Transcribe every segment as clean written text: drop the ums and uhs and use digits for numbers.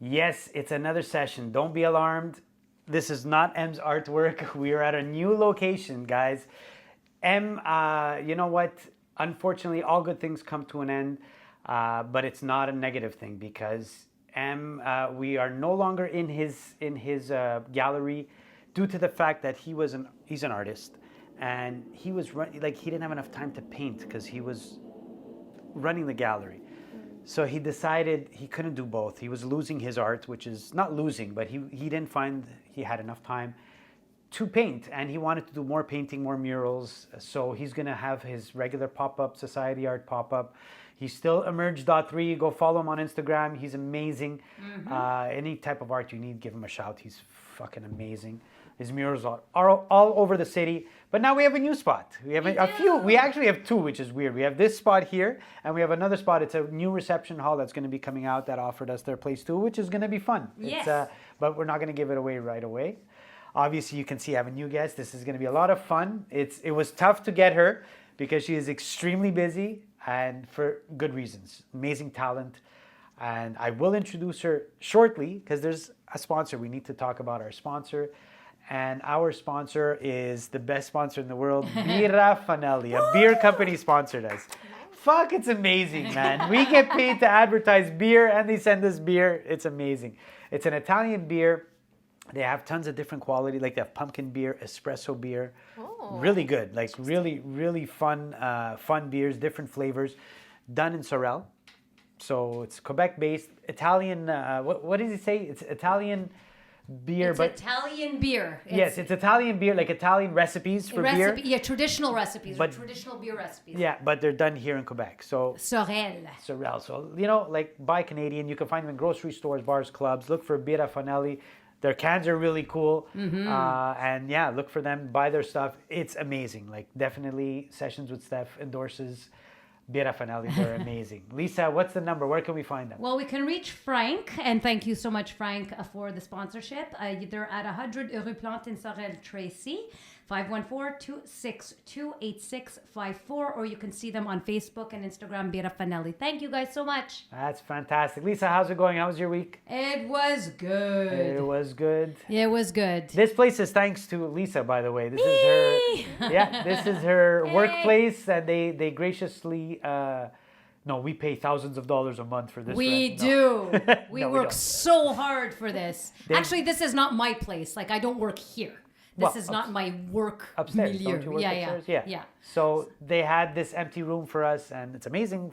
Yes, it's another session. Don't be alarmed. This is not M's artwork. We are at a new location, guys. M, you know what? Unfortunately, all good things come to an end, but it's not a negative thing because M, we are no longer in his gallery due to the fact that he's an artist, and he didn't have enough time to paint because he was running the gallery. So he decided he couldn't do both. He was losing his art, which is not losing, but he didn't find he had enough time to paint, and he wanted to do more painting, more murals. So he's gonna have his regular pop-up, society art pop-up. He's still Emerge.3. Go follow him on Instagram. He's amazing. Any type of art you need, give him a shout. He's fucking amazing. His murals are all over the city. But now we have a new spot. We have a few. We actually have two, which is weird. We have this spot here, and we have another spot. It's a new reception hall that's going to be coming out that offered us their place too, which is going to be fun. Yes. But we're not going to give it away right away. Obviously, you can see I have a new guest. This is going to be a lot of fun. It was tough to get her because she is extremely busy and for good reasons. Amazing talent. And I will introduce her shortly because there's a sponsor. We need to talk about our sponsor. And our sponsor is the best sponsor in the world, Birra Fanelli. A beer company sponsored us. Fuck, it's amazing, man. We get paid to advertise beer and they send us beer. It's amazing. It's an Italian beer. They have tons of different quality. Like they have pumpkin beer, espresso beer. Oh. Really good. Like really, really fun beers, different flavors. Done in Sorel. So it's Quebec-based. Italian, what did he say? It's Italian beer, it's Italian beer. Yes, it's Italian beer, like Italian recipes for beer. Yeah, traditional recipes, but traditional beer recipes. Yeah, but they're done here in Quebec. So Sorel. So, like buy Canadian. You can find them in grocery stores, bars, clubs. Look for Birra Fanelli. Their cans are really cool. And yeah, look for them. Buy their stuff. It's amazing. Like definitely Sessions with Stef endorses Birra Fanelli. They're amazing. Lisa, what's the number? Where can we find them? Well, we can reach Frank, and thank you so much, Frank, for the sponsorship. They're at 100 Rue Plante in Sorel, Tracy, 514-262-8654, or you can see them on Facebook and Instagram, Birra Fanelli. Thank you guys so much. That's fantastic. Lisa, how's it going? How was your week? It was good. It was good. It was good. This place is thanks to Lisa, by the way. This is her workplace, and they graciously no, we pay thousands of dollars a month for this. We do. We work so hard for this. Actually, this is not my place. Like I don't work here. This is not my work upstairs. milieu. Don't you work upstairs? Yeah. So they had this empty room for us, and it's amazing.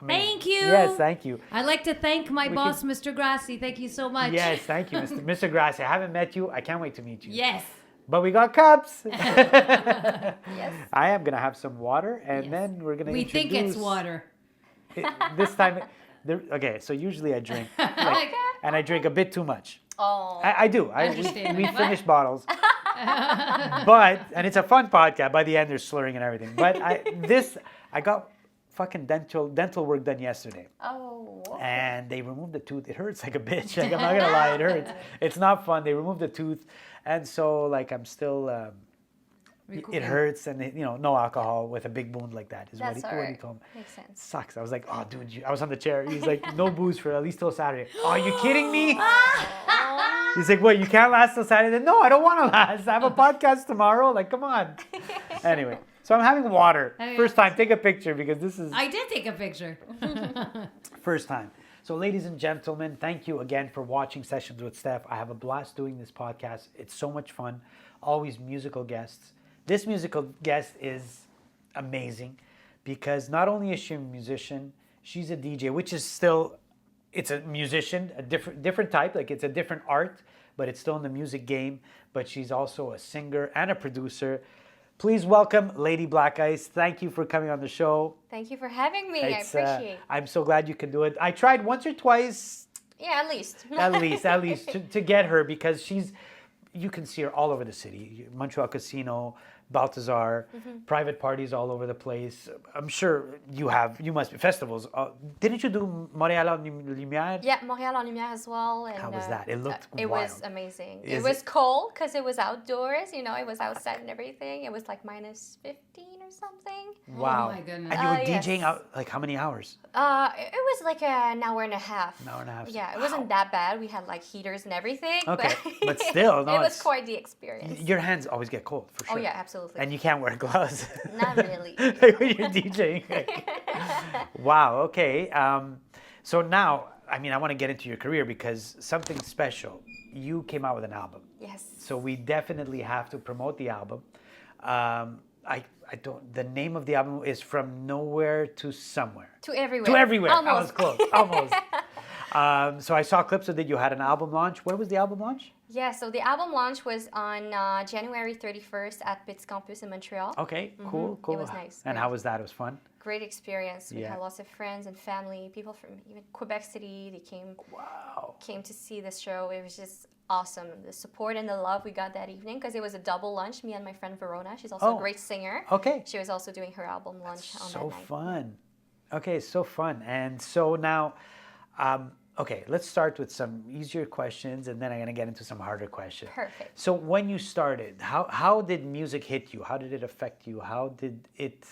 Thank you. Yes, thank you. I'd like to thank my boss, Mr. Grassi. Thank you so much. Yes, thank you, Mr. Grassi. I haven't met you. I can't wait to meet you. Yes. But we got cups. Yes. I am gonna have some water, and then we're gonna. We think it's water. This time, okay. So usually I drink, and I drink a bit too much. Oh, I do. We finish bottles, and it's a fun podcast. By the end, they're slurring and everything. But I got fucking dental work done yesterday. Oh. And they removed the tooth. It hurts like a bitch. Like I'm not gonna lie, it hurts. It's not fun. They removed the tooth, and so like I'm still. It hurts, and no alcohol with a big wound like that is what he told me. Makes sense. Sucks. I was like, oh, dude, I was on the chair. He's like, no booze for at least till Saturday. Oh, are you kidding me? He's like, what? You can't last till Saturday? No, I don't want to last. I have a podcast tomorrow. Like, come on. Anyway, so I'm having water. First time. Take a picture because this is. I did take a picture. First time. So, ladies and gentlemen, thank you again for watching Sessions with Stef. I have a blast doing this podcast. It's so much fun. Always musical guests. This musical guest is amazing because not only is she a musician, she's a DJ, which is still, it's a musician, a different type, like it's a different art, but it's still in the music game. But she's also a singer and a producer. Please welcome Lady Blackice. Thank you for coming on the show. Thank you for having me. I appreciate it. I'm so glad you can do it. I tried once or twice. Yeah, at least. at least to get her because you can see her all over the city. Montreal Casino, Balthazar, private parties all over the place. I'm sure you must be festivals. Didn't you do Montréal en Lumière? Yeah, Montréal en Lumière as well. And, How was that? It looked It wild. was amazing. It was cold because it was outdoors, it was outside and everything. It was like minus 15 or something. Wow. Oh my goodness. And you were Yes. DJing out like how many hours? It was like an hour and a half. An hour and a half. Yeah, it wasn't that bad. We had like heaters and everything. Okay, but still, no, it was it's- quite the experience. Your hands always get cold for sure. Oh yeah, absolutely. And you can't wear gloves. Not really. When you're DJing. Wow. Okay. So now, I mean, I want to get into your career because something special. You came out with an album. Yes. So we definitely have to promote the album. I don't. The name of the album is From Nowhere to Somewhere. To everywhere. To everywhere. I Almost. was close. Almost. So I saw clips of it. You had an album launch. Where was the album launch? Yeah, so the album launch was on January 31st at Pitts Campus in Montreal. Okay. Cool. Cool. It was nice. And how was that? It was fun. Great experience. We Yeah. had lots of friends and family, people from even Quebec City. They came to see this show. It was just awesome. The support and the love we got that evening because it was a double lunch. Me and my friend Verona. She's also a great singer. Okay. She was also doing her album launch on that So night. fun. Okay, so fun. And so now, okay, let's start with some easier questions, and then I'm gonna get into some harder questions. Perfect. So when you started, how did music hit you? How did it affect you? How did it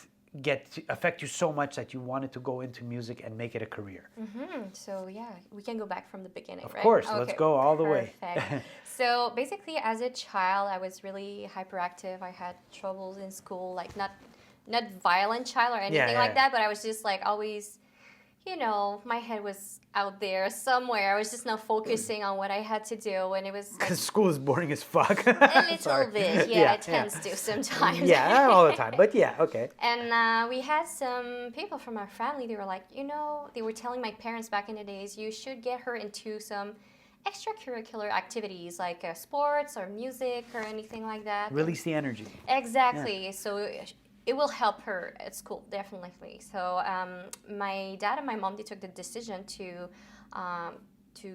affect you so much that you wanted to go into music and make it a career? So yeah, we can go back from the beginning, Of right? course, let's Okay, go all the way. perfect. So basically, as a child, I was really hyperactive. I had troubles in school, like not violent child or anything like that, but I was just like always, my head was out there somewhere. I was just not focusing on what I had to do, and it was like, Because school is boring as fuck. a little Sorry. bit, yeah, it tends to sometimes. Yeah, not all the time, but yeah, okay. And we had some people from our family. They were like, they were telling my parents back in the days, you should get her into some extracurricular activities like sports or music or anything like that. Release the energy. Exactly. Yeah. So it will help her at school, definitely. So my dad and my mom, they took the decision to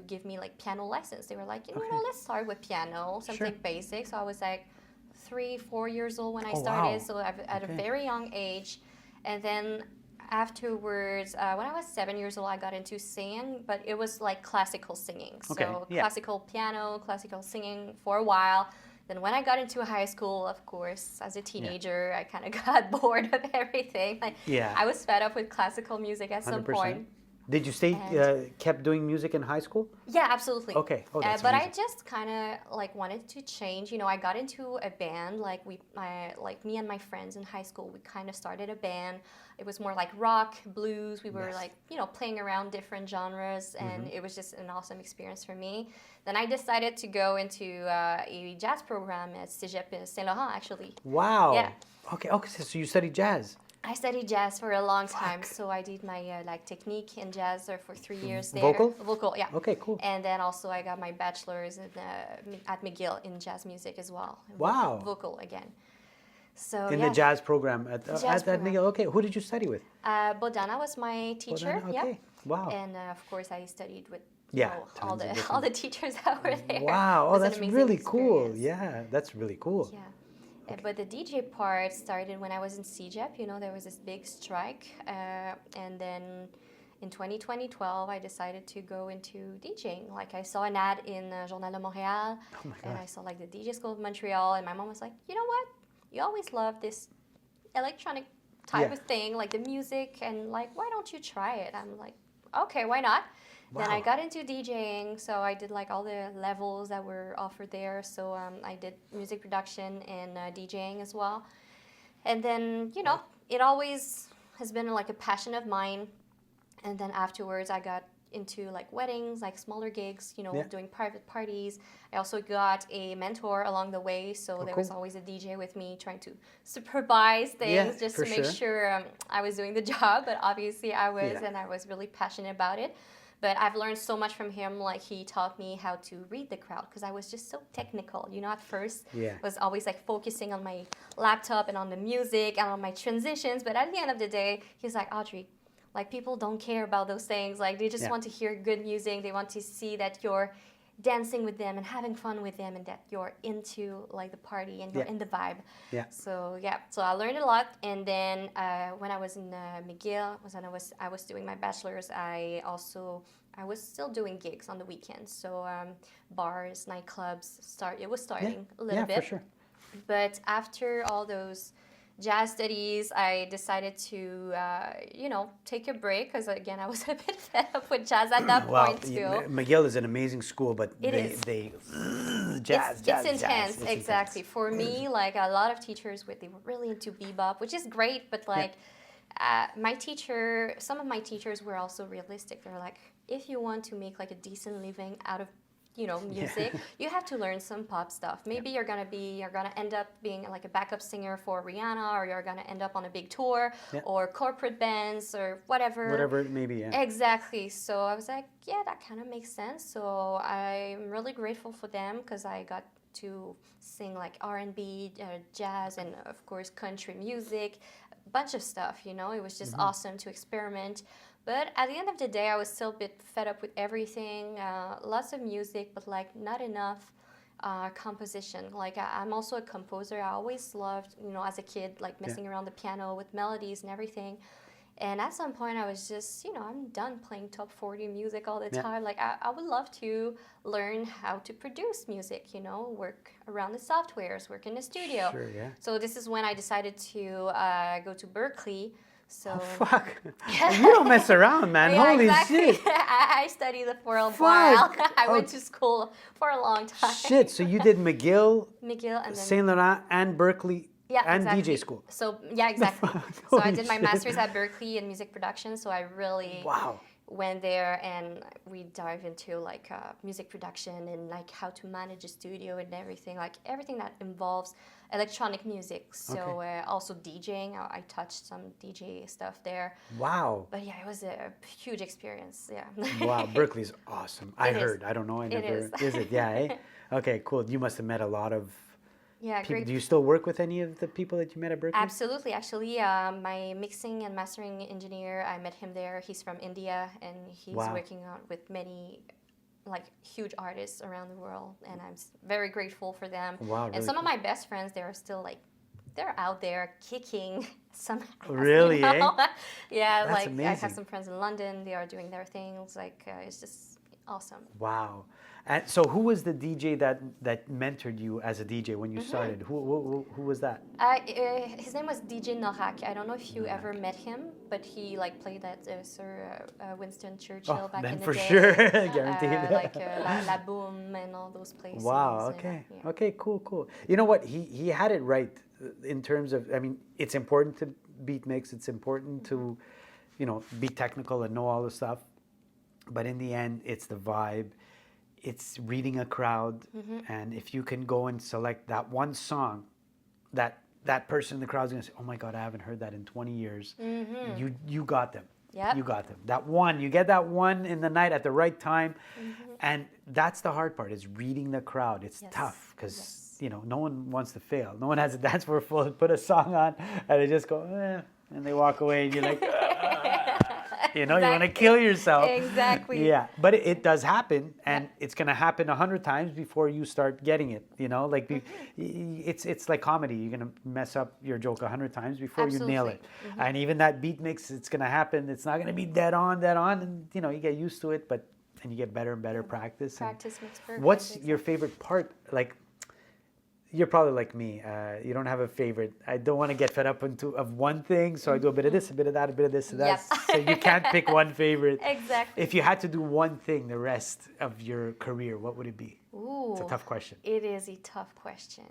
give me like piano lessons. They were like, let's start with piano, something basic. So I was like 3-4 years old when I started. Wow. So at a very young age. And then afterwards, when I was 7 years old, I got into singing, but it was like classical singing. So classical piano, classical singing for a while. Then when I got into high school, of course, as a teenager, I kind of got bored of everything. I was fed up with classical music at some 100%. point. Did you kept doing music in high school? Yeah, absolutely. Okay. Oh, that's but amazing. I just kind of wanted to change. I got into a band. Me and my friends in high school, we kind of started a band. It was more like rock, blues. We were playing around different genres, and it was just an awesome experience for me. Then I decided to go into a jazz program at Cégep Saint Laurent, actually. Wow. Yeah. Okay. So you studied jazz. I studied jazz for a long time, so I did my technique in jazz for 3 years there. Vocal, yeah. Okay, cool. And then also I got my bachelor's at McGill in jazz music as well. Wow. Vocal again. So in the jazz program at McGill. Okay, who did you study with? Bodana was my teacher. Bodana? Okay. Yeah. Wow. And of course I studied with all the teachers that were there. Wow. Oh, that's really cool. Experience. Yeah, that's really cool. Yeah. Okay. But the DJ part started when I was in CEGEP. There was this big strike. And then in 2012, I decided to go into DJing. I saw an ad in Journal de Montréal. Oh my God. And I saw the DJ School of Montreal. And my mom was like, you know what? You always love this electronic type of thing, like the music. And why don't you try it? I'm like, okay, why not? Wow. Then I got into DJing, so I did all the levels that were offered there. So I did music production and DJing as well. And then, it always has been a passion of mine. And then afterwards, I got into weddings, smaller gigs, doing private parties. I also got a mentor along the way, so there was always a DJ with me trying to supervise things just to make sure I was doing the job. But obviously I was, and I was really passionate about it. But I've learned so much from him. He taught me how to read the crowd because I was just so technical. At first, I was always focusing on my laptop and on the music and on my transitions. But at the end of the day, he was like, Audrey, people don't care about those things. They just want to hear good music. They want to see that you're dancing with them and having fun with them, and that you're into like the party and you're in the vibe. Yeah. So so I learned a lot. And then when I was in McGill, when I was doing my bachelor's, I was still doing gigs on the weekends. So bars, nightclubs, it was starting a little bit. Yeah, for sure. But after all those jazz studies, I decided to, take a break because, again, I was a bit fed up with jazz at that point, too. McGill is an amazing school, but it's intense, exactly. For me, like, a lot of teachers, they were really into bebop, which is great, but, like, some of my teachers were also realistic. They're like, if you want to make, like, a decent living out of music, you have to learn some pop stuff. Maybe you're gonna end up being like a backup singer for Rihanna, or you're gonna end up on a big tour, or corporate bands, or whatever. Whatever it may be, yeah. Exactly. So I was like, yeah, that kind of makes sense. So I'm really grateful for them because I got to sing like R&B, jazz, and of course country music, a bunch of stuff. It was just awesome to experiment. But at the end of the day, I was still a bit fed up with everything. Lots of music, but like not enough composition. Like I'm also a composer. I always loved, as a kid, like messing around the piano with melodies and everything. And at some point, I was just, I'm done playing top 40 music all the time. Like I would love to learn how to produce music. Work around the softwares, work in the studio. Sure, yeah. So this is when I decided to go to Berkeley. So, oh, fuck. You don't mess around, man. Yeah, Holy exactly. shit. I studied for a while. I went to school for a long time. Shit, so you did McGill, and then Saint Laurent, and Berkeley, and exactly. DJ school. So, yeah, exactly. So I did my shit. master's at Berkeley in music production. So I really Wow. went there, and we dive into like music production and like how to manage a studio and everything, like everything that involves electronic music. So also DJing, I touched some DJ stuff there. Wow. But yeah, it was a huge experience. Yeah. Wow, Berkeley's awesome. I It heard. is. I don't know. I It never. is. Is it? Yeah. Eh? Okay. Cool. You must have met a lot of. People. Great. Do you still work with any of the people that you met at Berkeley? Absolutely. Actually, my mixing and mastering engineer, I met him there. He's from India, and he's working on with many like huge artists around the world, and I'm very grateful for them. Wow. Really and some cool. of my best friends, they're still like, they're out there kicking some ass, Really, eh? Yeah, That's like amazing. I have some friends in London. They are doing their things. Like it's just awesome. Wow. And so, who was the DJ that mentored you as a DJ when you started? Who was that? His name was DJ Norak. I don't know if you ever met him, but he like played at Sir Winston Churchill back in the for day. sure, guaranteed. Like La Boom and all those places. Wow. Okay. Okay. Cool. You know what? He had it right in terms of. I mean, it's important to beat mix. It's important to, be technical and know all the stuff. But in the end, it's the vibe. It's reading a crowd, and if you can go and select that one song, that person in the crowd is gonna say, "Oh my God, I haven't heard that in 20 years." You got them. Yep. You got them. That one, you get that one in the night at the right time, and that's the hard part is reading the crowd. It's tough because no one wants to fail. No one has a dance floor full. Put a song on, and they just go, and they walk away, and you're like. You want to kill yourself. Exactly. Yeah, but it does happen, and it's going to happen 100 times before you start getting it. It's like comedy. You're going to mess up your joke 100 times before you nail it. And even that beat mix, it's going to happen. It's not going to be dead on, and you get used to it, and you get better and better practice. Practice makes perfect. What's your favorite part? Like, you're probably like me. You don't have a favorite. I don't want to get fed up of one thing, so I do a bit of this, a bit of that, a bit of this, and that. So you can't pick one favorite. Exactly. If you had to do one thing the rest of your career, what would it be? Ooh, it's a tough question. It is a tough question.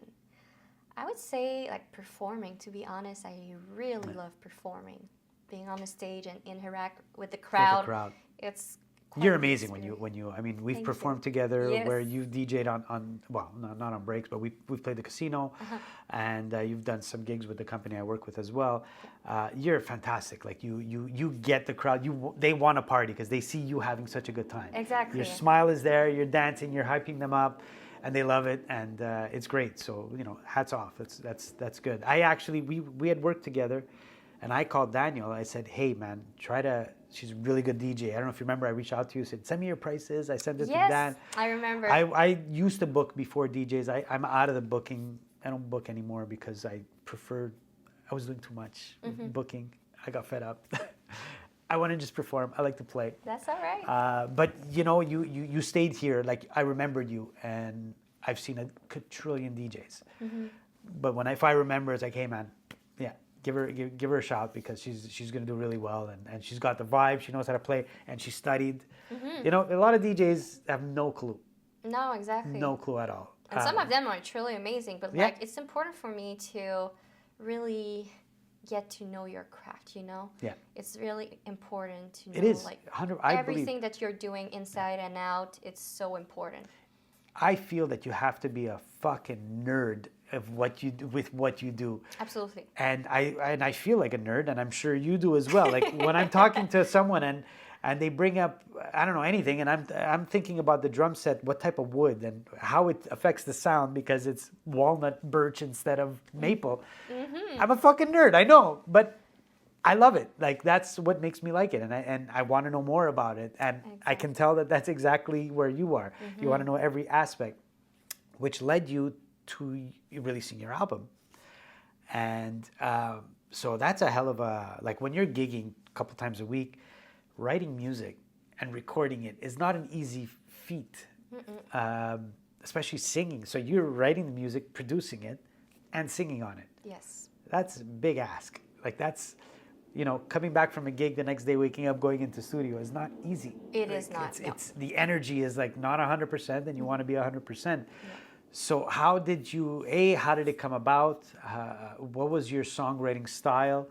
I would say like performing. To be honest, I really love performing, being on the stage and interact with the crowd. With the crowd. It's You're amazing when you. I mean, we've performed together where you've DJ'd on well, not on breaks, but we've played the casino, and you've done some gigs with the company I work with as well. You're fantastic. Like you get the crowd. They want to party because they see you having such a good time. Exactly. Your smile is there. You're dancing. You're hyping them up, and they love it, and it's great. So hats off. That's good. I actually we had worked together And I called Daniel. I said, hey, man, she's a really good DJ. I don't know if you remember, I reached out to you, said, send me your prices. I sent it to Dan. Yes, I remember. I used to book before DJs. I'm out of the booking. I don't book anymore because I was doing too much booking. I got fed up. I want to just perform. I like to play. That's all right. But you stayed here. Like, I remembered you, and I've seen a quadrillion DJs. But if I remember, it's like, hey, man, yeah, give her a shot because she's gonna do really well, and she's got the vibe. She knows how to play, and she studied. A lot of DJs have no clue. No, exactly. No clue at all. And some of them are truly amazing, but like it's important for me to really get to know your craft, Yeah. It's really important to know like everything that you're doing inside and out. It's so important. I feel that you have to be a fucking nerd of what you do with what you do. Absolutely. And I feel like a nerd, and I'm sure you do as well. Like when I'm talking to someone and they bring up, I don't know, anything, and I'm thinking about the drum set, what type of wood and how it affects the sound because it's walnut birch instead of maple. I'm a fucking nerd, I know, but I love it. Like that's what makes me like it, and I want to know more about it. And I can tell that that's exactly where you are. You want to know every aspect, which led you to releasing your album. And so that's a hell of a, like when you're gigging a couple times a week, writing music and recording it is not an easy feat, especially singing. So you're writing the music, producing it, and singing on it. Yes. That's a big ask. Like that's, coming back from a gig the next day, waking up, going into studio is not easy. It is not. It's the energy is like not 100%, and you want to be 100%. So how did it come about? What was your songwriting style?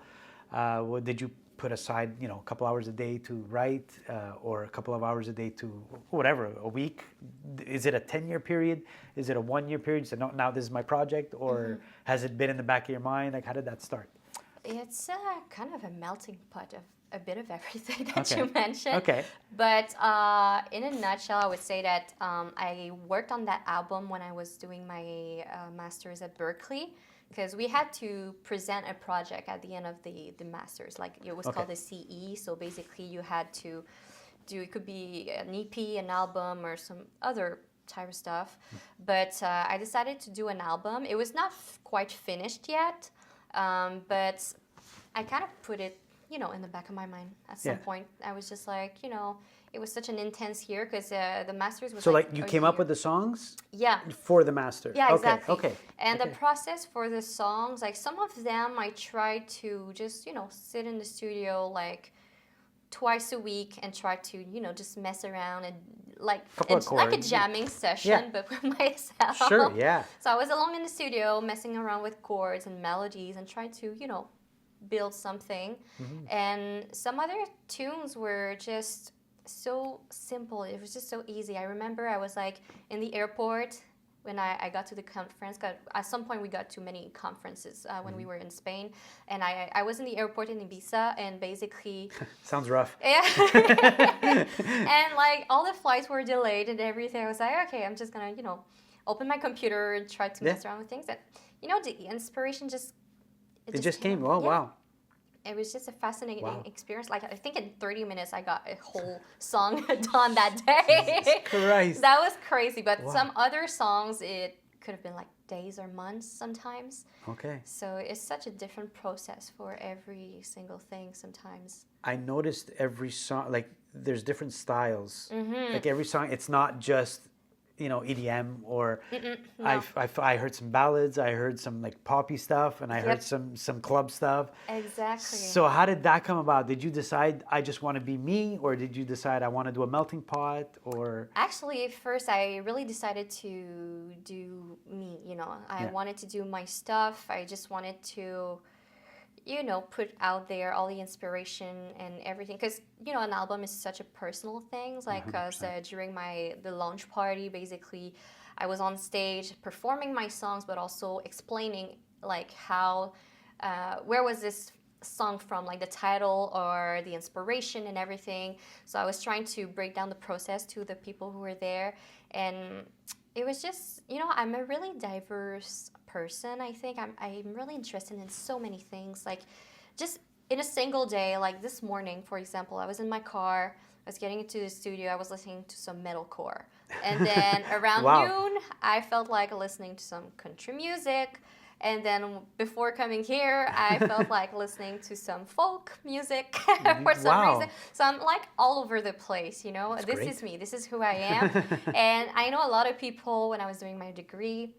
Did you put aside, a couple hours a day to write, or a couple of hours a day to whatever, a week? Is it a 10-year period? Is it a 1-year period? So now this is my project, or has it been in the back of your mind? Like, how did that start? It's kind of a melting pot of a bit of everything that you mentioned. Okay. But in a nutshell, I would say that I worked on that album when I was doing my master's at Berkeley, because we had to present a project at the end of the master's. Like it was called a CE. So basically you had to do, it could be an EP, an album, or some other type of stuff. But I decided to do an album. It was not quite finished yet, but I kind of put it, in the back of my mind at some point. I was just like, it was such an intense year because the master's was so like you came up with the songs? Yeah. For the master? Yeah, exactly. Okay. And the process for the songs, like some of them I tried to just, sit in the studio like twice a week and try to, just mess around and like a jamming session, but with myself. Sure, yeah. So I was alone in the studio messing around with chords and melodies and trying to, build something. And some other tunes were just so simple. It was just so easy. I remember I was like in the airport when I got to the conference. At some point we got to many conferences when we were in Spain, and I was in the airport in Ibiza, and basically sounds rough. Yeah. And like all the flights were delayed and everything. I was like, okay, I'm just gonna open my computer and try to mess around with things. And the inspiration just it just came. Oh wow. It was just a fascinating experience. Like I think in 30 minutes I got a whole song done that day. Jesus Christ. That was crazy. But some other songs, it could have been like days or months sometimes. Okay. So it's such a different process for every single thing sometimes. I noticed every song, like there's different styles. Like every song, it's not just EDM or no. I heard some ballads, I heard some like poppy stuff, and I heard some club stuff. Exactly. So how did that come about? Did you decide I just want to be me, or did you decide I want to do a melting pot, or? Actually, at first I really decided to do me. I wanted to do my stuff. I just wanted to put out there all the inspiration and everything, because an album is such a personal thing. Like during the launch party, basically I was on stage performing my songs, but also explaining like how where was this song from, like the title or the inspiration and everything. So I was trying to break down the process to the people who were there, and it was just, I'm a really diverse person. I think I'm really interested in so many things. Like, just in a single day, like this morning, for example, I was in my car, I was getting into the studio, I was listening to some metalcore. And then around noon, I felt like listening to some country music. And then before coming here, I felt like listening to some folk music for some reason. So I'm like all over the place, you know. That's this great. is me. This is who I am. And I know a lot of people, when I was doing my degree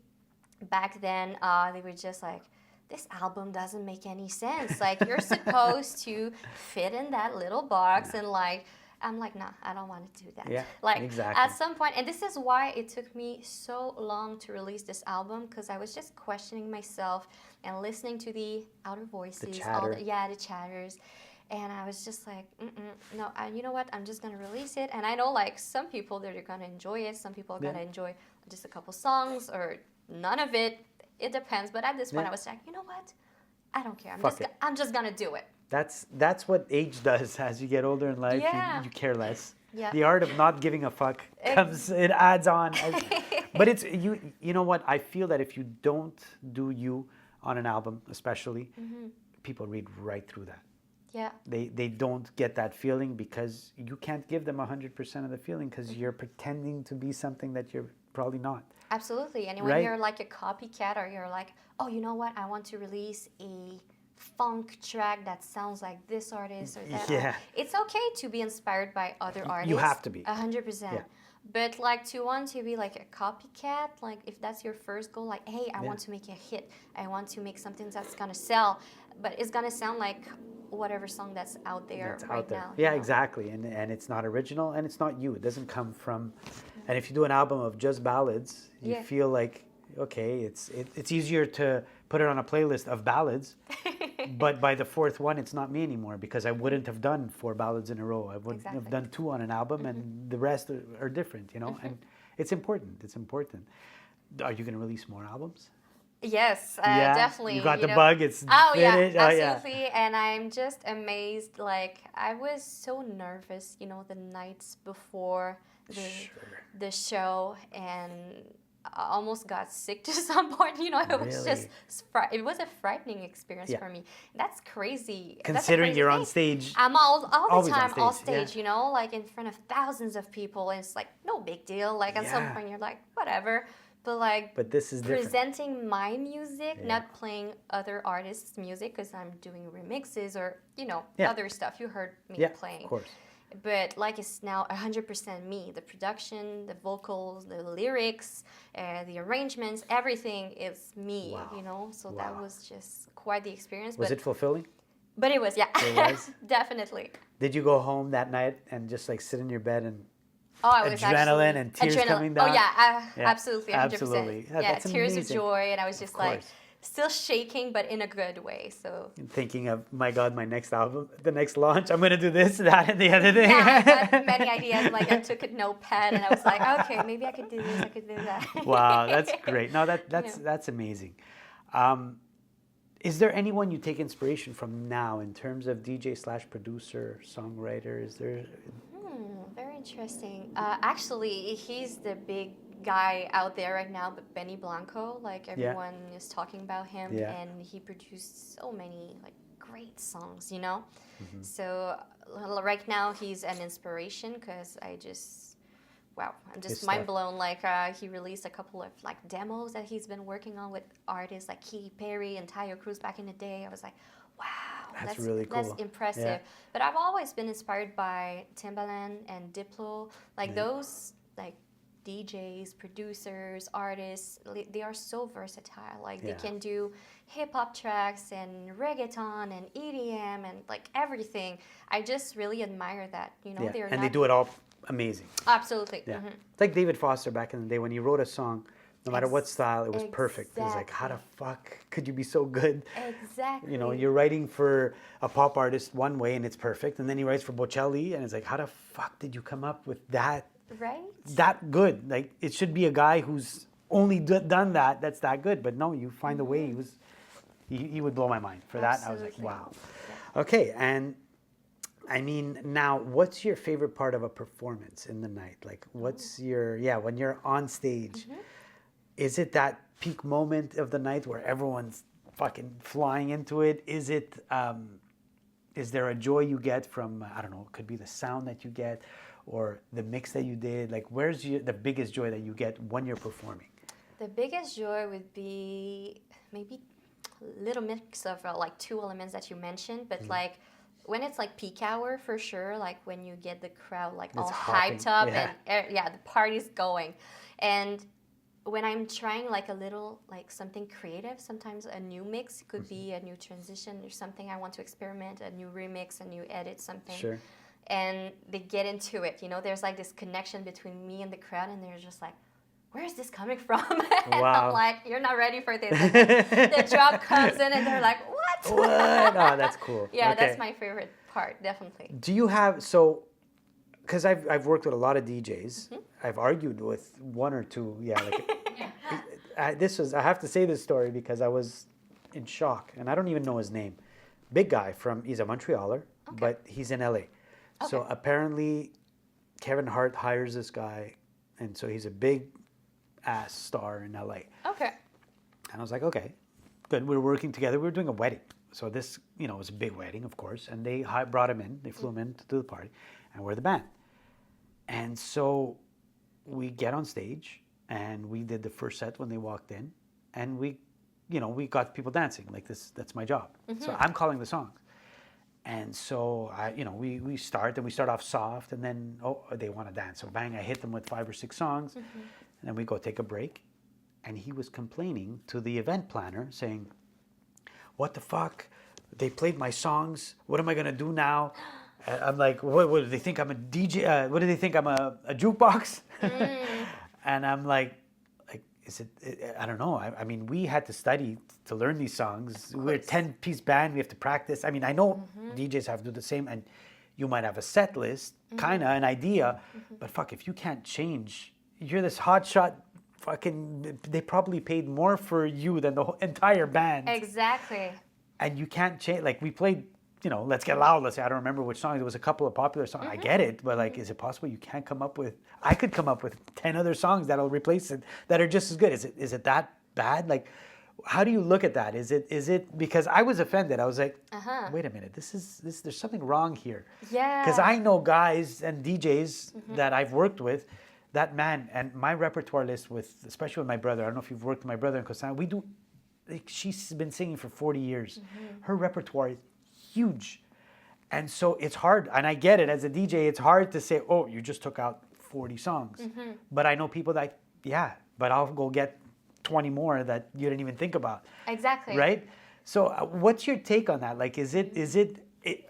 back then, they were just like, this album doesn't make any sense. Like, you're supposed to fit in that little box and like, I'm like, nah, I don't want to do that. Yeah, like, exactly. At some point, and this is why it took me so long to release this album, because I was just questioning myself and listening to the outer voices, the chatter. the chatters. And I was just like, no, you know what? I'm just going to release it. And I know, like, some people, they're going to enjoy it. Some people are going to enjoy just a couple songs or none of it. It depends. But at this point, I was like, you know what? I don't care. I'm just going to do it. That's what age does. As you get older in life, you care less. Yeah. The art of not giving a fuck comes. It adds on. But it's you. You know what? I feel that if you don't do you on an album, especially, people read right through that. Yeah. They don't get that feeling because you can't give them 100% of the feeling because you're pretending to be something that you're probably not. Absolutely. And when you're like a copycat, or you're like, oh, you know what? I want to release a funk track that sounds like this artist or that. Yeah. It's okay to be inspired by other artists. You have to be. 100%. Yeah. But like to want to be like a copycat, like if that's your first goal, like, hey, I want to make a hit. I want to make something that's gonna sell, but it's gonna sound like whatever song that's out there now. Yeah, exactly. And it's not original and it's not you. It doesn't come from. And if you do an album of just ballads, you feel like, okay, it's easier to put it on a playlist of ballads. But by the fourth one, it's not me anymore because I wouldn't have done 4 ballads in a row. I wouldn't have done 2 on an album, and the rest are different, you know. And it's important. It's important. Are you going to release more albums? Yes, definitely. You got the bug. It's finished. Absolutely. And I'm just amazed. Like, I was so nervous, you know, the nights before the show, and I almost got sick to some point. You know, it was just it was a frightening experience for me. That's crazy. Considering you're on stage, I'm all the time on stage. You know, like in front of thousands of people, and it's like no big deal. Like at some point, you're like whatever. But this is presenting different. my music, not playing other artists' music, because I'm doing remixes or other stuff. You heard me playing. Of course. But like it's now 100% me. The production, the vocals, the lyrics, the arrangements, everything is me. Wow. You know, so that was just quite the experience. Was it fulfilling? But it was, yeah. It was? Definitely. Did you go home that night and just like sit in your bed and I was adrenaline and tears coming down? Oh yeah, absolutely, 100%. Absolutely. That's tears amazing. of joy, and I was just like still shaking, but in a good way. So thinking of, my God, my next album, the next launch, I'm gonna do this, that, and the other thing. Yeah, I had many ideas. Like I took a notepad and I was like, okay, maybe I could do this, I could do that. Wow, that's great. No, that's amazing. Is there anyone you take inspiration from now in terms of DJ/producer, songwriter? Is there? Very interesting. Actually, he's the big guy out there right now, but Benny Blanco, like everyone is talking about him, and he produced so many like great songs, you know. So right now he's an inspiration because I'm just mind blown. Like he released a couple of like demos that he's been working on with artists like Katy Perry and Tayo Cruz back in the day. I was like, wow. That's really cool. That's impressive. But I've always been inspired by Timbaland and Diplo. Like those like DJs, producers, artists, they are so versatile. Like they can do hip hop tracks and reggaeton and EDM and like everything. I just really admire that. You know, they do it all amazing. Absolutely. Yeah. It's like David Foster back in the day when he wrote a song. No matter what style, it was perfect. It was like, how the fuck could you be so good? Exactly. You know, you're writing for a pop artist one way and it's perfect. And then he writes for Bocelli and it's like, how the fuck did you come up with that? Right? That good. Like, it should be a guy who's only done that, that's that good. But no, you find a way. He would blow my mind for that. I was like, wow. Yeah. Okay, and I mean, now, what's your favorite part of a performance in the night? Like, what's your, when you're on stage, is it that peak moment of the night where everyone's fucking flying into it? Is it is there a joy you get from, I don't know, it could be the sound that you get or the mix that you did? Like, where's the biggest joy that you get when you're performing? The biggest joy would be maybe a little mix of like two elements that you mentioned, but like when it's like peak hour for sure, like when you get the crowd like all hyped up and the party's going. And when I'm trying like a little like something creative, sometimes a new mix could be a new transition or something I want to experiment, a new remix, a new edit, something. Sure. And they get into it, you know, there's like this connection between me and the crowd, and they're just like, where is this coming from? And Wow. I'm like, you're not ready for this. And the drop comes in and they're like, what? What? Oh, that's cool. Yeah, Okay. that's my favorite part, definitely. Do you have, because I've worked with a lot of DJs. I've argued with one or two. Yeah, like I have to say this story because I was in shock, and I don't even know his name. Big guy he's a Montrealer, but he's in LA. So apparently Kevin Hart hires this guy, and so he's a big ass star in LA. Okay. And I was like, okay, good. We were working together. We were doing a wedding. So this, you know, was a big wedding, of course. And they brought him in. They flew him in to do the party. And we're the band. And so we get on stage, and we did the first set when they walked in. And we got people dancing. Like, that's my job. So I'm calling the songs. And so we start off soft, and then they want to dance. So bang, I hit them with 5 or 6 songs, and then we go take a break. And he was complaining to the event planner, saying, "What the fuck? They played my songs. What am I gonna do now?" And I'm like, "What do they think I'm a DJ? What do they think I'm a jukebox?" And I'm like, is it? I don't know. I mean, we had to study to learn these songs. We're a 10-piece band. We have to practice. I mean, I know DJs have to do the same, and you might have a set list, kind of an idea, but fuck, if you can't change, you're this hotshot. Fucking, they probably paid more for you than the whole entire band. Exactly. And you can't change. Like, we played, Let's Get Loud. Let's say, I don't remember which songs. There was a couple of popular songs. I get it, but like, is it possible you can't come up with? I could come up with 10 other songs that'll replace it that are just as good. Is it that bad? Like, how do you look at that? Is it because I was offended? I was like, wait a minute, this. There's something wrong here. Yeah. Because I know guys and DJs that I've worked with. That man, and my repertoire list especially with my brother, I don't know if you've worked with my brother in Costa Rica, she's been singing for 40 years. Her repertoire is huge. And so it's hard, and I get it, as a DJ, it's hard to say, oh, you just took out 40 songs. But I know people that, but I'll go get 20 more that you didn't even think about. Exactly. Right? So what's your take on that? Like,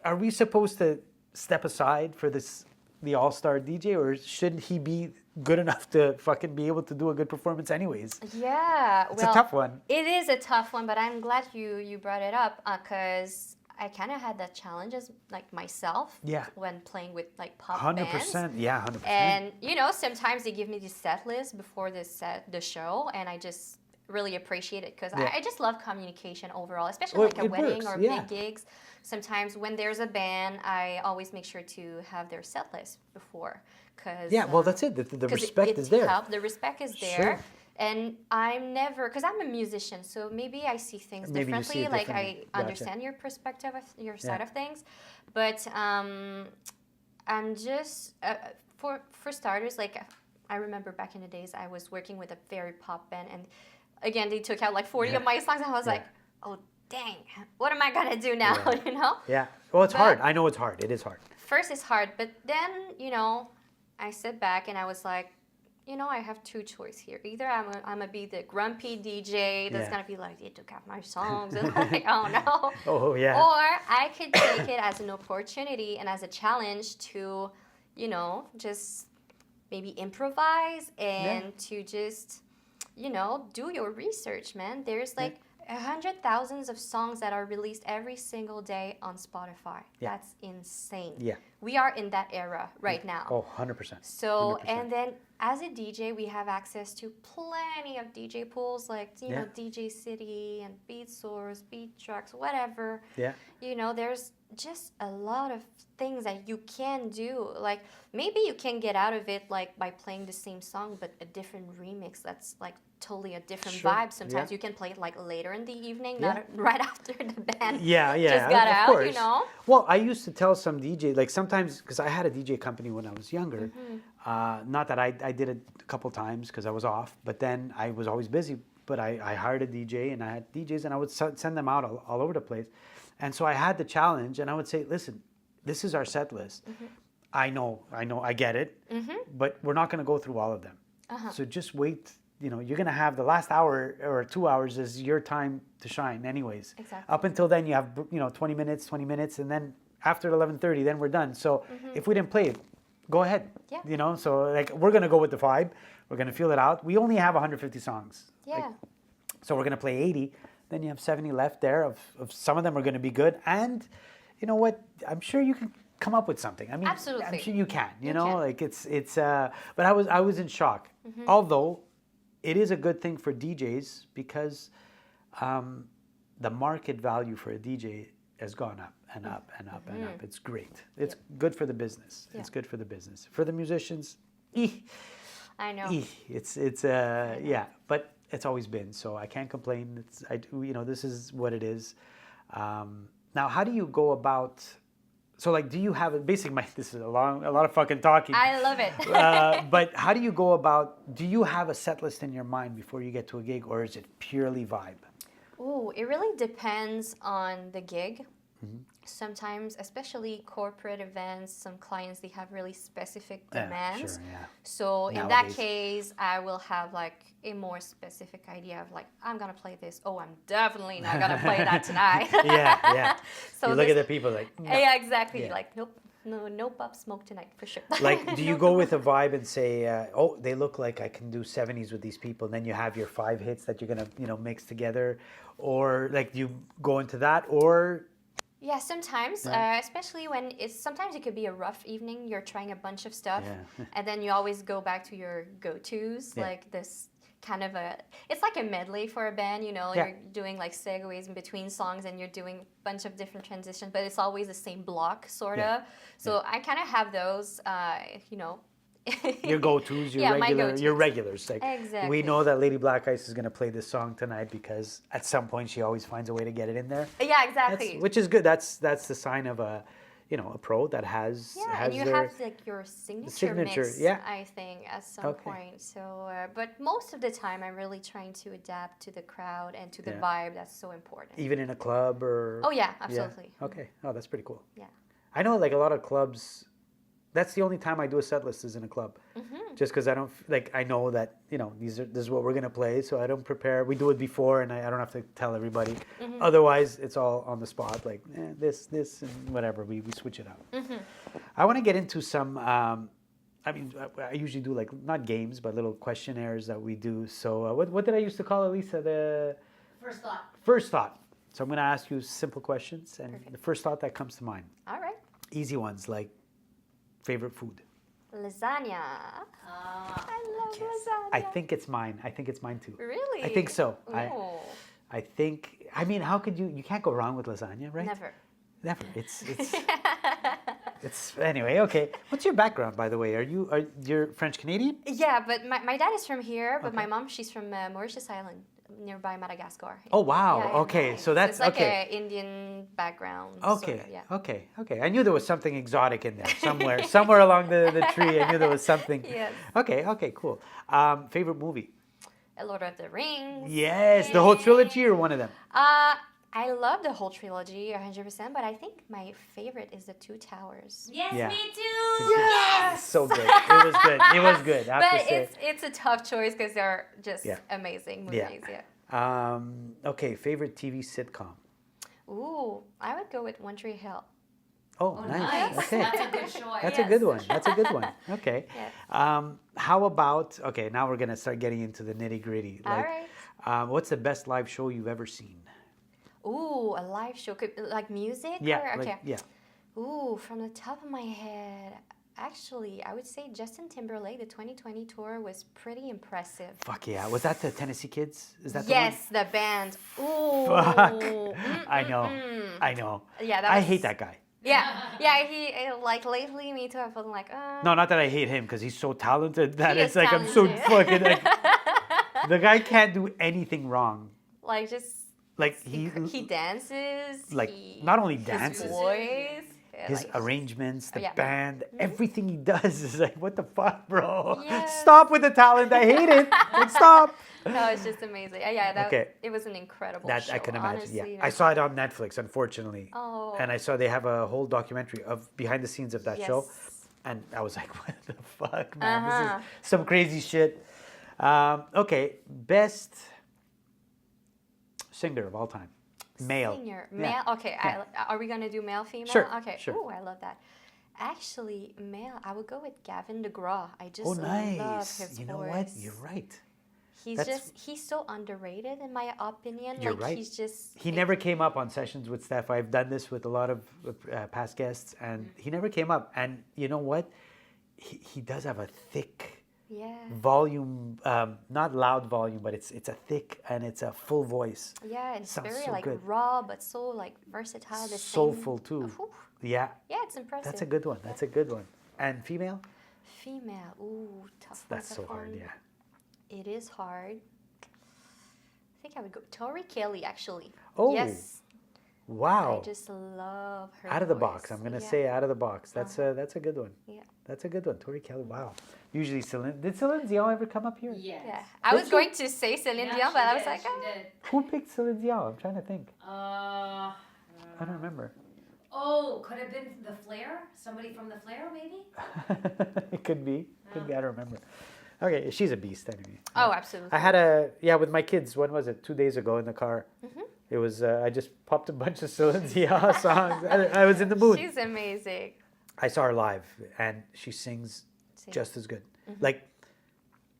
are we supposed to step aside for the all-star DJ, or shouldn't he be good enough to fucking be able to do a good performance anyways? Yeah. It's a tough one. It is a tough one, but I'm glad you brought it up because I kind of had that challenge as like myself when playing with like pop 100%, bands. yeah, 100%. And sometimes they give me the set list before the show, and I just really appreciate it because I just love communication overall, especially like a wedding or big gigs. Sometimes when there's a band, I always make sure to have their set list before. Well, that's it. The respect is there. The respect is there. Sure. And I'm never, because I'm a musician, so maybe I see things differently. Like I understand your perspective, your side of things. But I'm just, for starters, like I remember back in the days, I was working with a very pop band. And again, they took out like 40 of my songs. And I was like, oh, dang, what am I going to do now, Yeah. Well, it's hard. I know it's hard. It is hard. First it's hard, but then, I sit back and I was like, I have 2 choices here. Either I'm going to be the grumpy DJ that's going to be like, you took out my songs. And like, oh, no. Oh, yeah. Or I could take it as an opportunity and as a challenge to, just maybe improvise and to just, do your research, man. There's like 100,000 of songs that are released every single day on Spotify. Yeah. That's insane. Yeah. We are in that era right now. Oh, 100%. So, 100%. and then as a DJ, we have access to plenty of DJ pools, like, you know, DJ City and Beat Source, Beat Trucks, whatever. Yeah. You know, there's just a lot of things that you can do. Like, maybe you can get out of it, like, by playing the same song, but a different remix that's, like, totally a different vibe. Sometimes you can play it, like, later in the evening, not right after the band just got out, course. you know? Well, I used to tell some DJ, like sometimes, because I had a DJ company when I was younger. Not that I did it a couple times because I was off, but then I was always busy. But I hired a DJ and I had DJs and I would send them out all over the place. And so I had the challenge and I would say, listen, this is our set list. I know, I get it, but we're not going to go through all of them. So just wait. You know, you're going to have the last hour or 2 hours is your time to shine anyways. Exactly. Up until then, you have, 20 minutes, and then after 11:30, then we're done. So if we didn't play it, go ahead. Yeah. You know, so like we're going to go with the vibe. We're going to feel it out. We only have 150 songs. Yeah. So we're going to play 80. Then you have 70 left there of some of them are going to be good. And you know what? I'm sure you can come up with something. I mean, absolutely. I'm sure you can, you know, can. like but I was in shock. Although it is a good thing for DJs because the market value for a DJ has gone up and up and up and up. It's great. It's good for the business. It's good for the business. For the musicians, I know. but it's always been, so I can't complain. This is what it is. Now, how do you go about? So, like, do you have this is a lot of fucking talking. I love it. But how do you go about? Do you have a set list in your mind before you get to a gig, or is it purely vibe? Ooh, it really depends on the gig. Sometimes, especially corporate events, some clients, they have really specific demands. Sure, yeah. So in that case, I will have like a more specific idea of like, I'm going to play this. Oh, I'm definitely not going to play that tonight. Yeah. So you look at the people like, no. Yeah, exactly. Yeah. Like, nope. No pop smoke tonight for sure. Like, do you go with a vibe and say, oh, they look like I can do 70s with these people, and then you have your 5 hits that you're gonna, mix together, or like you go into that, or? Yeah, sometimes, especially when sometimes it could be a rough evening. You're trying a bunch of stuff, and then you always go back to your go-tos, like this kind of it's like a medley for a band, you're doing like segues in between songs and you're doing a bunch of different transitions, but it's always the same block, sort of. So I kind of have those, your go-tos, your regulars. Like, exactly. We know that Lady Black Ice is going to play this song tonight because at some point she always finds a way to get it in there. Yeah, exactly. Which is good. That's the sign of a pro that has and you have like your signature mix, I think, at some point. So, but most of the time, I'm really trying to adapt to the crowd and to the vibe. That's so important. Even in a club or? Oh yeah, absolutely. Yeah. Okay. Oh, that's pretty cool. Yeah. I know, like a lot of clubs. That's the only time I do a set list is in a club, just because I don't I know that this is what we're gonna play, so I don't prepare. We do it before, and I don't have to tell everybody. Otherwise, it's all on the spot, like this, and whatever. We switch it up. I want to get into some. I usually do like not games, but little questionnaires that we do. So what did I used to call it, Lisa? The first thought. First thought. So I'm gonna ask you simple questions, and the first thought that comes to mind. All right. Easy ones like. Favorite food? Lasagna. I love lasagna. I think it's mine. Too. Really? I think so. Ooh. I think. I mean, how could you can't go wrong with lasagna, right? Never. It's. It's anyway. Okay. What's your background, by the way? You're French Canadian? Yeah, but my dad is from here, but my mom, she's from Mauritius Island, nearby Madagascar. Oh wow. Yeah, okay. nice. So that's it's like an Indian background. Okay. Sort of, Okay. I knew there was something exotic in there somewhere along the tree. I knew there was something. Yes. Okay. Cool. Favorite movie? Lord of the Rings. Yes. The whole trilogy or one of them? I love the whole trilogy 100%, but I think my favorite is the Two Towers. Yes, Yeah. me too. Yes. So good. It was good. I have But to say. it's a tough choice because they're just amazing movies. Yeah. Okay, favorite TV sitcom. Ooh, I would go with One Tree Hill. Oh, nice. Okay. That's a good choice. That's a good one. Okay. Yes. How about, okay, now we're going to start getting into the nitty gritty. All right. What's the best live show you've ever seen? Ooh, a live show. Like music? Yeah. Or, okay. Yeah. Ooh, from the top of my head, Actually, I would say Justin Timberlake, the 2020 tour was pretty impressive. Fuck yeah. Was that the Tennessee Kids? Is that Yes, the band. Ooh. Fuck. I know. I know. Yeah, I hate that guy. Yeah, he like lately me too. I felt like No, not that I hate him because he's so talented that He it's is like I'm so talented. fucking like, the guy can't do anything wrong. like just Like he dances. like he, not only his dances, voice, his like, arrangements, the yeah. band, everything he does is like, what the fuck, bro? Yes. Stop with the talent. I hate it. Like, stop. no, it's just amazing. Yeah, that Okay. it was an incredible That show. I can imagine. Honestly, Yeah, I saw it on Netflix, unfortunately. Oh. And I saw they have a whole documentary of behind the scenes of that show, Yes. and I was like, what the fuck, man? This Uh-huh. is some crazy shit. Okay, best singer of all time, male. Singer, Yeah. male. Okay, Yeah. are we gonna do male, female? Sure, Okay. sure. Ooh, I love that. Actually, male. I would go with Gavin DeGraw. I just Oh, love nice. his You know voice. what? You're right. He's so underrated in my opinion. You're like right. he's just He never came up on sessions with Stef. I've done this with a lot of past guests, and he never came up. And you know what? He does have a thick yeah. volume, not loud volume, but it's a thick and it's a full voice. Yeah, and it's Sounds very so like good. raw but so like versatile. The Soulful same. too. Ooh. Yeah, Yeah, it's impressive. that's a good one. That's a good one. And female? Female. Ooh, tough. That's tough so hard. one. Yeah. It is hard. I think I would go Tori Kelly actually. Oh, yes. Wow. I just love her. Out of the voice. box. I'm gonna Yeah. say out of the box. That's a good one. Yeah. That's a good one. Tori Kelly. Wow. Usually Celine. Did Celine Dion ever come up here? Yes. Yeah. I Did was you? going to say Celine Dion, but I was like, she ah. did. Who picked Celine Dion? I'm trying to think. Uh, I don't remember. oh, could have been the Flair? Somebody from the Flair, maybe? It could be. Could be. I don't remember. Okay, she's a beast anyway. Oh, absolutely. I had with my kids. When was it? 2 days ago in the car. It was. I just popped a bunch of Celine Dion songs. I was in the mood. She's amazing. I saw her live, and she sings just as good. Like,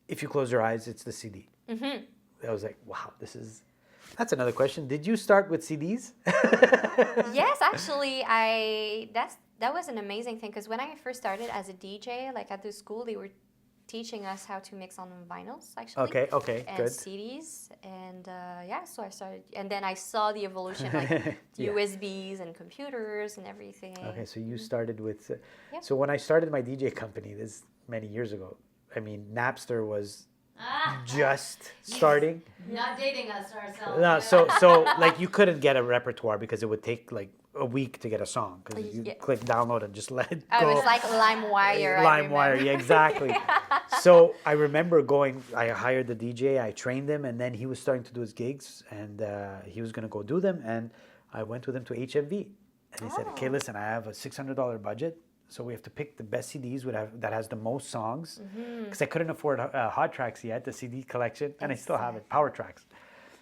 if you close your eyes, it's the CD. I was like, wow, that's another question. Did you start with CDs? Yes, actually, that was an amazing thing because when I first started as a DJ, like at the school, they were teaching us how to mix on vinyls actually. Okay, And good. CDs, and so I started, and then I saw the evolution, like Yeah. USBs and computers and everything. Okay, so you started with. Yep. So when I started my DJ company, this many years ago, I mean, Napster was just starting. Not dating us ourselves. No, so like you couldn't get a repertoire because it would take like a week to get a song because you Yeah. click download and just let it Oh, go. it was like LimeWire. I LimeWire, remember. yeah, exactly. So I remember I hired the DJ, I trained him, and then he was starting to do his gigs, and he was going to go do them, and I went with him to HMV, and he said, okay, listen, I have a $600 budget, so we have to pick the best CDs that has the most songs, because I couldn't afford Hot Tracks yet, the CD collection, and I still have it, Power Tracks.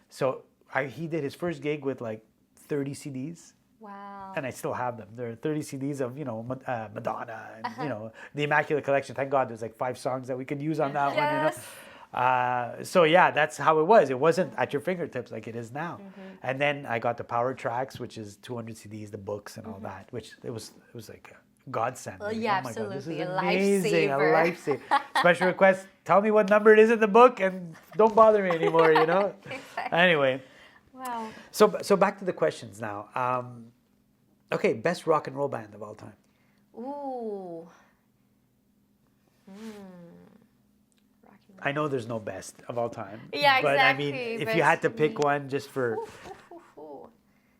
So he did his first gig with like 30 CDs. Wow. And I still have them. There are 30 CDs of, Madonna and, the Immaculate Collection. Thank God there's like 5 songs that we could use on that one, So yeah, that's how it was. It wasn't at your fingertips like it is now. And then I got the Power Tracks, which is 200 CDs, the books and all that, which it was like a godsend. Well, Like, yeah, oh my God, this is absolutely. A amazing, a lifesaver. lifesaver. Special request, tell me what number it is in the book and don't bother me anymore, Exactly. Anyway. Wow. So back to the questions now. Okay, best rock and roll band of all time. Ooh. I know there's no best of all time. Yeah, But I mean, exactly, if but you had to for pick me- one just for... Ooh.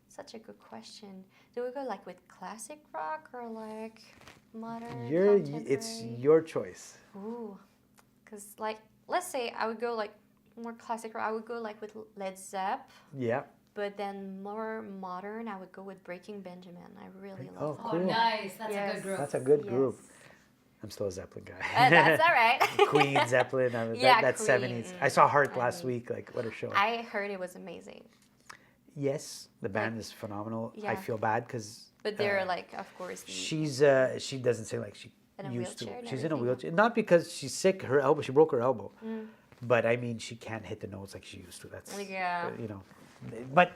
Such a good question. Do we go like with classic rock or like modern? It's contemporary? your choice. Ooh. Because like, let's say I would go like more classic rock. I would go like with Led Zepp. Yeah. But then more modern, I would go with Breaking Benjamin. I really Oh, love Oh, cool. nice. That's a Yes. good group. That's a good Yes. group. I'm still a Zeppelin guy. That's all right. Queen, Zeppelin, Yeah, that's Queen. 70s. I saw Heart I last mean, week. Like, what a show. I heard it was amazing. Yes, the band is phenomenal. I Yeah. feel bad because... But they're like, of course, the, she doesn't say like she In a used to. wheelchair and She's in a everything? wheelchair. Not because she's sick. Her elbow. She broke her elbow. But I mean, she can't hit the notes like she used to. That's Yeah. but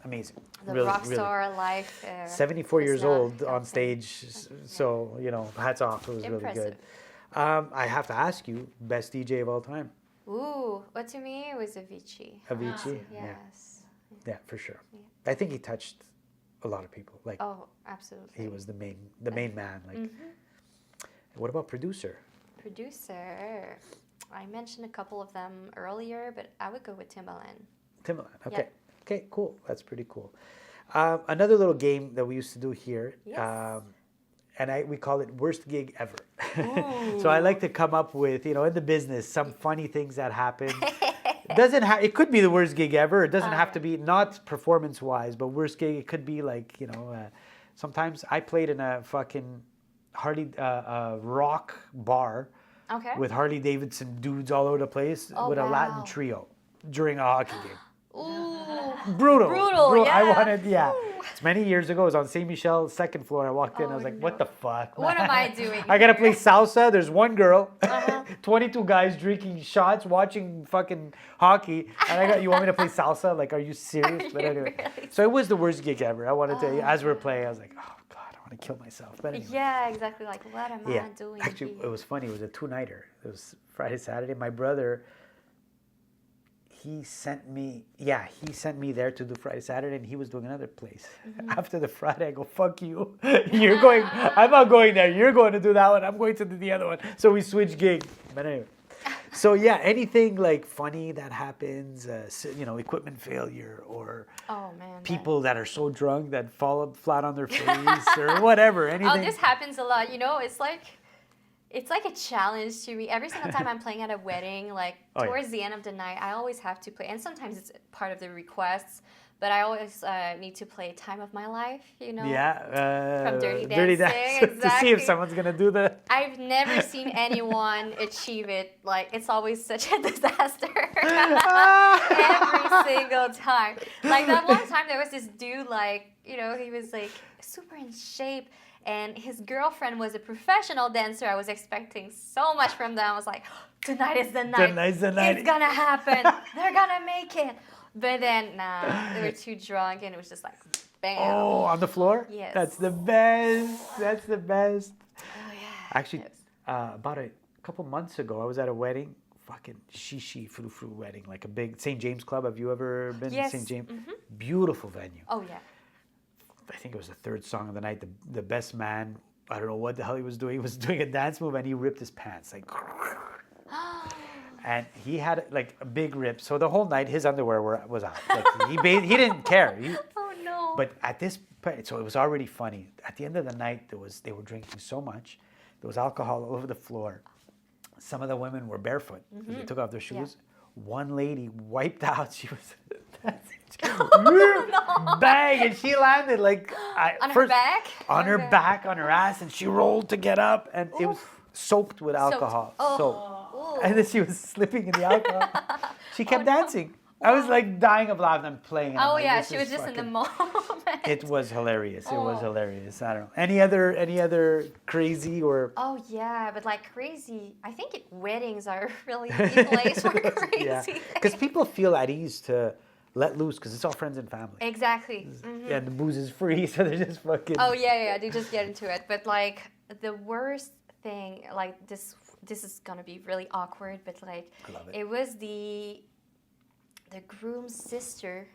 amazing. The really, rock really. star life. 74 is years not old on something- stage, so hats off. It was really Impressive. good. I have to ask you, best DJ of all time, Ooh, but to me it was Avicii. Avicii. Yes. Yeah, for sure. Yeah. I think he touched a lot of people. Like Oh, absolutely. he was the main man. Like, what about producer? Producer. I mentioned a couple of them earlier, but I would go with Timbaland. Timbaland. Okay. Yeah. Okay, cool. That's pretty cool. Another little game that we used to do here, Yes. and we call it worst gig ever. So I like to come up with, in the business, some funny things that happen. It could be the worst gig ever. It doesn't have to be, not performance-wise, but worst gig. It could be like, sometimes I played in a fucking rock bar Okay. with Harley Davidson dudes all over the place with a Latin wow. trio during a hockey game. Ooh. Brutal. Brutal, I yeah. wanted, Ooh. It's many years ago. It was on Saint Michel, second floor. I walked in. I Oh, was like, no. what the fuck? What am I doing I gotta here? play salsa. There's one girl, 22 guys drinking shots, watching fucking hockey. And you want me to play salsa? Like, are you serious? But you anyway. really So it was the worst gig ever. I wanted to, as we were playing, I was like, oh God, I want to kill myself. But anyway. Yeah, exactly. Like, what am Yeah. I doing Actually, here? it was funny. It was a two-nighter. It was Friday, Saturday. My brother, he sent me there to do Friday, Saturday, and he was doing another place. After the Friday, I go, fuck you. You're going, I'm not going there. You're going to do that one. I'm going to do the other one. So we switched gigs. But anyway. So yeah, anything like funny that happens, equipment failure or Oh, man. people that are so drunk that fall flat on their face or whatever. Anything. Oh, this happens a lot. It's like a challenge to me. Every single time I'm playing at a wedding, like Oh, yeah. towards the end of the night, I always have to play. And sometimes it's part of the requests, but I always need to play Time of My Life, Yeah. From Dirty Dance. Dancing, To see if exactly. someone's going to do the... I've never seen anyone achieve it. Like, it's always such a disaster. Every single time. Like, that one time there was this dude, like, he was, like, super in shape. And his girlfriend was a professional dancer. I was expecting so much from them. I was like, tonight is the night. Tonight's the night. It's gonna happen. They're gonna make it. But then, nah, they were too drunk and it was just like, bam. Oh, on the floor? Yes. That's the best. That's the best. Oh, yeah. Actually, Yes. about a couple months ago, I was at a wedding. Fucking shishi frou-frou wedding. Like a big St. James Club. Have you ever been Yes. to St. James? Beautiful venue. Oh, yeah. I think it was the third song of the night. The best man, I don't know what the hell he was doing. He was doing a dance move and he ripped his pants. Like, and he had like a big rip. So the whole night his underwear was out. Like, he didn't care. Oh, no. But at this point, so it was already funny. At the end of the night, they were drinking so much. There was alcohol all over the floor. Some of the women were barefoot. They took off their shoes. One lady wiped out. She was bang, and she landed like On her back? on her back, on her ass, and she rolled to get up, and it was soaked with alcohol. Oh. So, and then she was slipping in the alcohol. She kept dancing. I was like dying of laughing. I'm playing. And I'm Oh, like, yeah. this She is was just in the fucking- moment. It was hilarious. It was Oh. hilarious. I don't know. Any other crazy or Oh, yeah. But like crazy, I think weddings are really the place for crazy. yeah, because people feel at ease to let loose because it's all friends and family. Exactly. Yeah, and the booze is free, so they're just fucking. Oh, yeah. They just get into it. But like the worst thing, like this is gonna be really awkward, but like I love it. it was the groom's sister.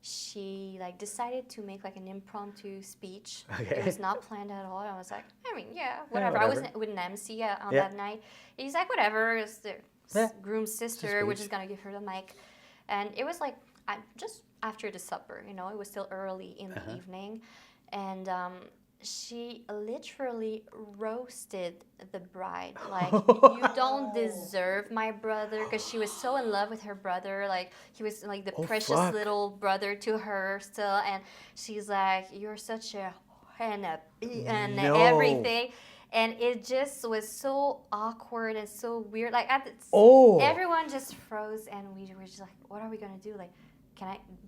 She like decided to make like an impromptu speech. Okay. It was not planned at all. I was like, I mean, yeah, whatever. I was whatever. with an MC on Yeah. that night. He's like, whatever. It's the Yeah. groom's sister. We're speech. just gonna give her the mic, and it was like just after the supper. It was still early in the evening, and she literally roasted the bride. Like, you don't deserve my brother, because she was so in love with her brother. Like, he was like the precious fuck. little brother to her still. And she's like, you're such a and No. everything. And it just was so awkward and so weird. Like, Oh. everyone just froze, and we were just like, what are we going to do? Like,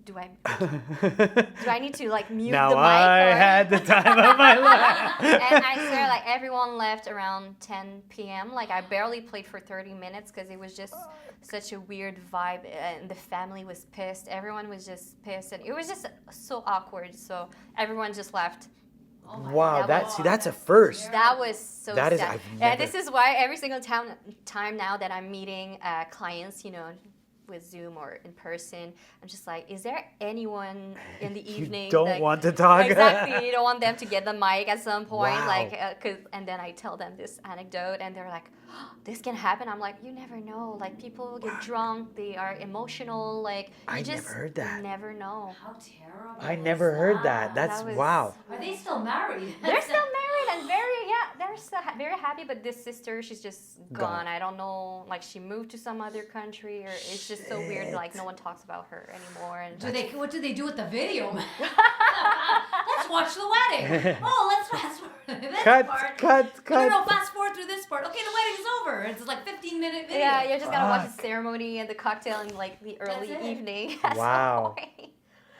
do I need to like mute now the mic? I had the time of my life. And I swear, like everyone left around 10 p.m. Like I barely played for 30 minutes because it was just such a weird vibe, and the family was pissed. Everyone was just pissed, and it was just so awkward. So everyone just left. Oh my Wow, God. that's a first. That was so That is- sad. I've Yeah, never- this is why every single time now that I'm meeting clients, you know, with Zoom or in person, I'm just like, is there anyone in the evening? You don't like- want to talk. Exactly. You don't want them to get the mic at some point. Wow. Like, and then I tell them this anecdote, and they're like, oh, this can happen. I'm like, you never know. Like, people get drunk. They are emotional. Like, I you just never heard that. never know. How terrible. I is never heard that. that? That's That was- wow. Are they still married? They're still married and they're still very happy. But this sister, she's just Gone. gone. I don't know. Like, she moved to some other country, or it's just so weird. Like, no one talks about her anymore. And What do they do with the video? Let's watch the wedding. Oh, let's fast forward this part. Cut. No, fast forward through this part. Okay, the wedding's over. It's like 15-minute video. yeah, you're just gonna watch Fuck. the ceremony and the cocktail in like the early That's it. evening. At some Wow. point.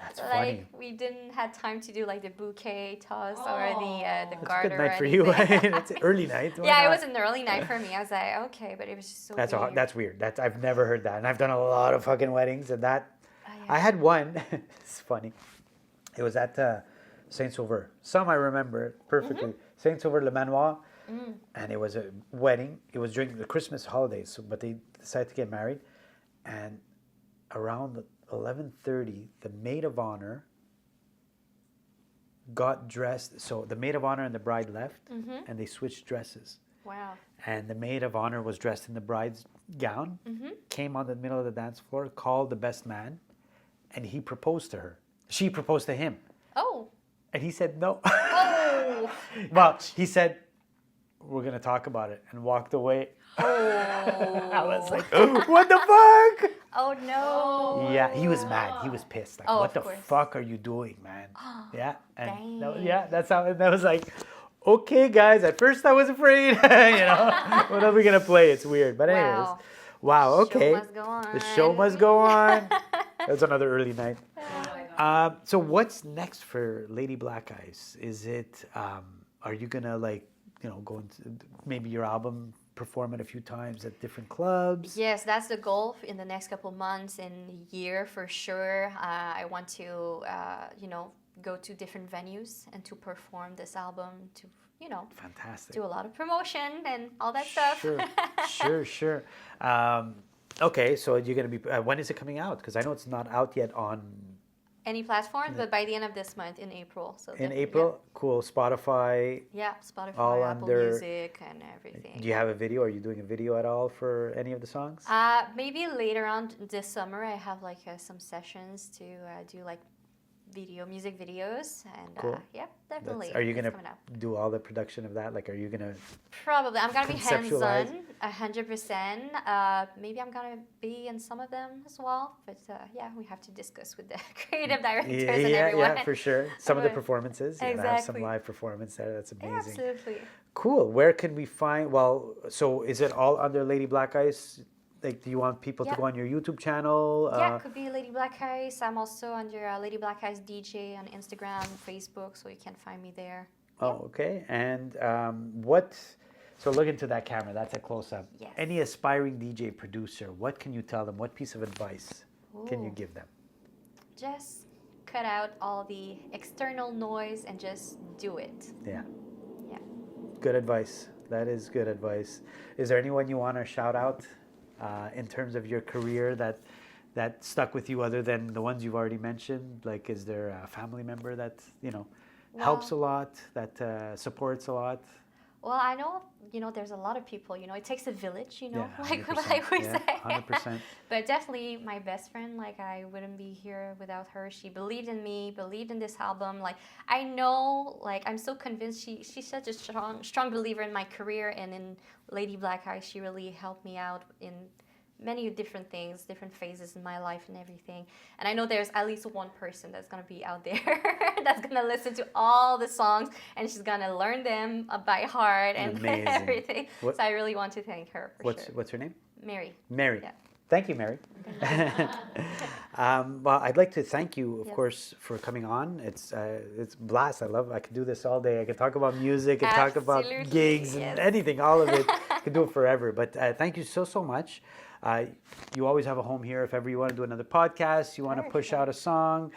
That's Like, funny. we didn't have time to do like the bouquet toss or the Oh. the That's a garter. good night or for you. anything. It's an early night. Why Yeah, it not? was an early night for me. I was like, okay, but it was just so weird. That's weird. I've never heard that, and I've done a lot of fucking weddings, and that yeah. I had one. It's funny. It was at Saint Sauveur. Some I remember perfectly. Saint Sauveur Le Manoir, and it was a wedding. It was during the Christmas holidays, but they decided to get married, and around 11:30, the maid of honor got dressed. So the maid of honor and the bride left, and they switched dresses. Wow. And the maid of honor was dressed in the bride's gown, came on the middle of the dance floor, called the best man, and he proposed to her. She proposed to him, Oh. and he said no. Oh. Well, he said, "We're gonna talk about it," and walked away. Oh. I was like, "What the fuck?" Oh no. Yeah, he was mad. He was pissed. Like, Oh, what of the course. fuck are you doing, man? Yeah, and Dang. yeah, that's how. And that was like, okay, guys. At first, I was afraid. What are we gonna play? It's weird, but anyways, wow. Okay, Show must go on. the show must go on. That's another early night. Oh my God. So what's next for Lady Blackice? Is it? Are you gonna go into maybe your album? Perform it a few times at different clubs? Yes, that's the goal in the next couple months and year for sure. I want to, go to different venues and to perform this album, to, Fantastic. do a lot of promotion and all that stuff. Sure. Okay, so you're going to be, when is it coming out? Because I know it's not out yet on... Any platform, but by the end of this month in April. So In April? Cool. Spotify. Yeah, Spotify, All Apple under- Music, and everything. Do you have a video? Are you doing a video at all for any of the songs? Maybe later on this summer, I have some sessions to do music videos, and Cool. definitely. Are you it's going coming up. to do all the production of that? Like, are you going to... Probably. I'm gonna be Conceptualize. hands-on, 100%. Maybe I'm gonna be in some of them as well. But we have to discuss with the creative directors and everyone. Yeah, for sure. Some of the But- performances. You're going to have some Exactly. live performance there. That's amazing. Absolutely. Cool. Where can we find? Well, so is it all under Lady Blackice? Like, do you want people to Yeah. go on your YouTube channel? It could be Lady Blackice. I'm also under Lady Blackice DJ on Instagram, Facebook, so you can find me there. Oh, okay. And what? So look into that camera. That's a close-up. Yes. Any aspiring DJ producer, what can you tell them? What piece of advice can you Ooh. give them? Just cut out all the external noise and just do it. Yeah. Yeah. Good advice. That is good advice. Is there anyone you want to shout out in terms of your career that stuck with you other than the ones you've already mentioned? Like, is there a family member that, helps a lot, that supports a lot? Well, I know, there's a lot of people, it takes a village, Yeah, like 100%. we Yeah, say. 100%. But definitely my best friend, I wouldn't be here without her. She believed in me, believed in this album. I know, I'm so convinced she's such a strong believer in my career and in Lady Blackice. She really helped me out in many different things, different phases in my life and everything. And I know there's at least one person that's going to be out there that's going to listen to all the songs and she's going to learn them by heart and Amazing. everything. What- So I really want to thank her for sure. What's her name? Mary. Mary. Yeah. Thank you, Mary. Well, I'd like to thank you, of course, for coming on. It's blast. I could do this all day. I could talk about music, and talk about gigs and anything, all of it. I could do it forever. But thank you so much. You always have a home here if ever you want to do another podcast, you want to push out a song.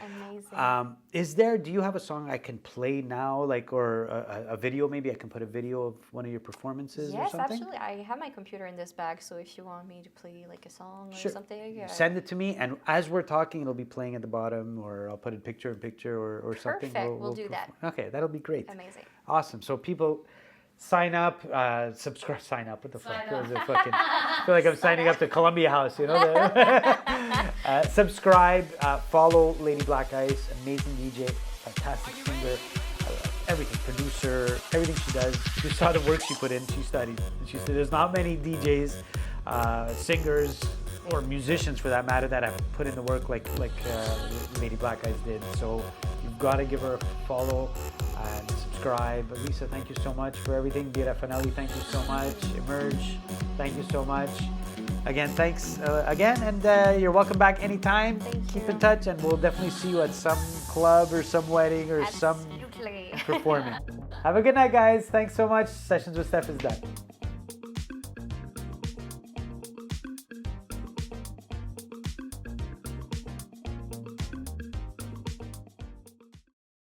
Amazing. Do you have a song I can play now, like, or a video? Maybe I can put a video of one of your performances or something? Yes, absolutely. I have my computer in this bag, so if you want me to play like a song or something. Send it to me, and as we're talking, it'll be playing at the bottom, or I'll put it picture in picture or something. Perfect. We'll do that. Okay, that'll be great. Amazing. Awesome. So people... sign up, subscribe, sign up. What the fuck? I feel like I'm signing up to Columbia House, you know? Subscribe, follow Lady Black Ice, amazing DJ, fantastic singer, everything, producer, everything she does. You saw the work she put in, she studied. She said there's not many DJs, singers, or musicians for that matter, that have put in the work like Lady Black Ice did. So you've got to give her a follow and subscribe. Lisa, thank you so much for everything. Dira Fanelli, thank you so much. Emerge, thank you so much. Again, thanks again, and you're welcome back anytime. Keep in touch, and we'll definitely see you at some club or some wedding or some performing. Have a good night, guys. Thanks so much. Sessions with Stef is done.